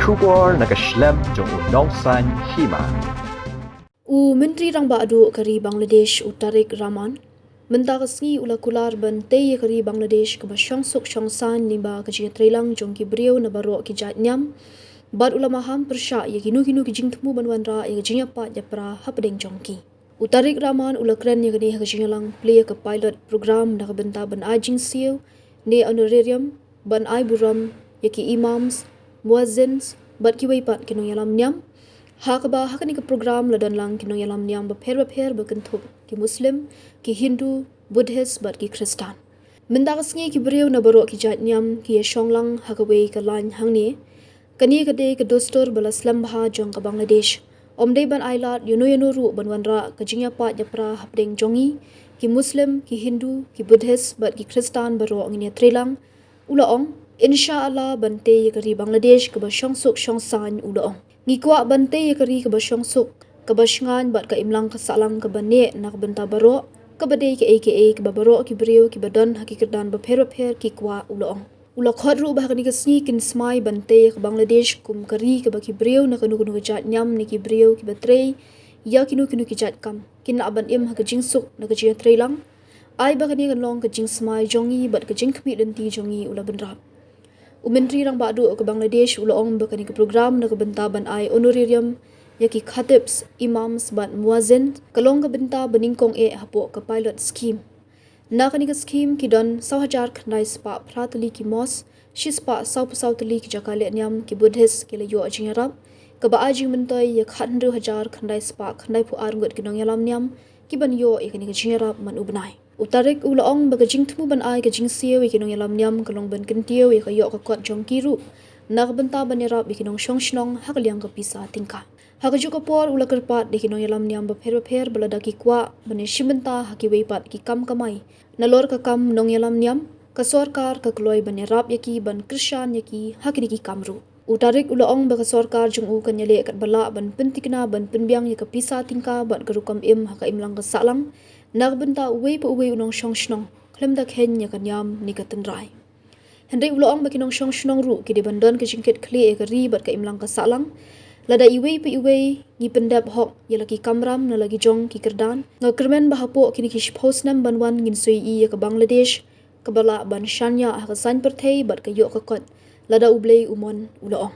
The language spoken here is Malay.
Shubor nakashlem jong unongsan hima. Menteri Rang Ba'adu kari Bangladesh Utarik Rahman mentakasngi ula kular bantay kari Bangladesh ke basyong syongsan limba kajing trelang jong ki beriau na baro ki jat nyam bad ula maham persya ya ginu ki jing temu banwan ra ya kajing apa japra hapdeng jong ki Utarik Rahman ula kren ya gani kajing lang play ke pilot program na benta ban ajing siu ne honorarium ban ai buram ya ki imams muazzins bad ki waipat kinu yalam nyam Hakaba hakani ke program ladan lang kino yalam niam bapher berkentuk ki Muslim, ki Hindu, Buddhist bat ki Kristan. Mendaksngi ki beriau na baro ki jat niam ki yashong lang hakawe ke lan hang ni. Kani kade ke dostor balas lambha jong ke Bangladesh. Omde ban ailat yuno ru ban wanra ke jingya pat japra hapdeng jongi ki Muslim, ki Hindu, ki Buddhist bat ki Kristan baro ngini trelang ulaong insya-Allah bante kari Bangladesh ke basyong suk syong san ulaong. Ngikuak bante ya kari ke basyong suk ke basyangan bat ke imlang ke salang ke bane nak benta baro ke badai ke aka ke babaro ki beriau ki badan hakikerdan bapher ki kwa ulong ula khodru bah kani ke sni kin smai bante ke Bangladesh kum kari ke baki beriau nak kunu ke jat nyam ni ki beriau ki batrei ya kinu ki jat kam kin aban im ha ke jing suk nak ke jing trelang ai bah kani kan long ke jing smai jongi bat ke jing khmi denti jongi ula benrap Menteri Rang Ba'adu ke Bangladesh ulaong bakani ke program na kebenta ban ai honorarium yaki khatibs imams ban muazzin kalong ke benta beningkong hapo ke pilot scheme na kani ke scheme ki don 1000 khnai spa pratali ki mos shispa sautali ki jakale nyam ki buddhist ki leyo ajing arab ke ba ajing mentai ya 1000 khnai spa khnai pu arngot ki nong yalam nyam ki ban yo ikani ke jingarab man ubnai Utarik ulaong baga jing temu ban ai ke jing siu ikinong yalam nyam kalong ban kentiu ya kayo ka kwat jong kiru nak benta ban yarap ikinong syong shnong hak liang ka pisa tingka hak ju ka por ula kerpat ikinong yalam nyam bapher balada ki kwa ban shimenta haki weipat ki kam kamai nalor ka kam nong yalam nyam ka sarkar ka kloi ban yarap yaki ban krishan yaki hakini ki kamru Utarik ulaong baga sarkar jung u kan yale kat bala ban pentikna ban penbiang ya ka pisa tingka ban karukam im haka imlang ka salang nak benta uwe pa uwe unong syong shnong klem da khen ya kanyam ni katendrai hendai uloong bakinong syong shnong ru ki de bandon ke jingket kle e ri bat ka imlang ka salang lada iwe pa iwe ni pendap hok ya lagi kamram na lagi jong ki kerdan nga kermen bahapo kini ki post nam banwan ngin sui i ya ka Bangladesh ka bala ban shanya ha ka san perthei bat ka yo ka kot lada ublei umon uloong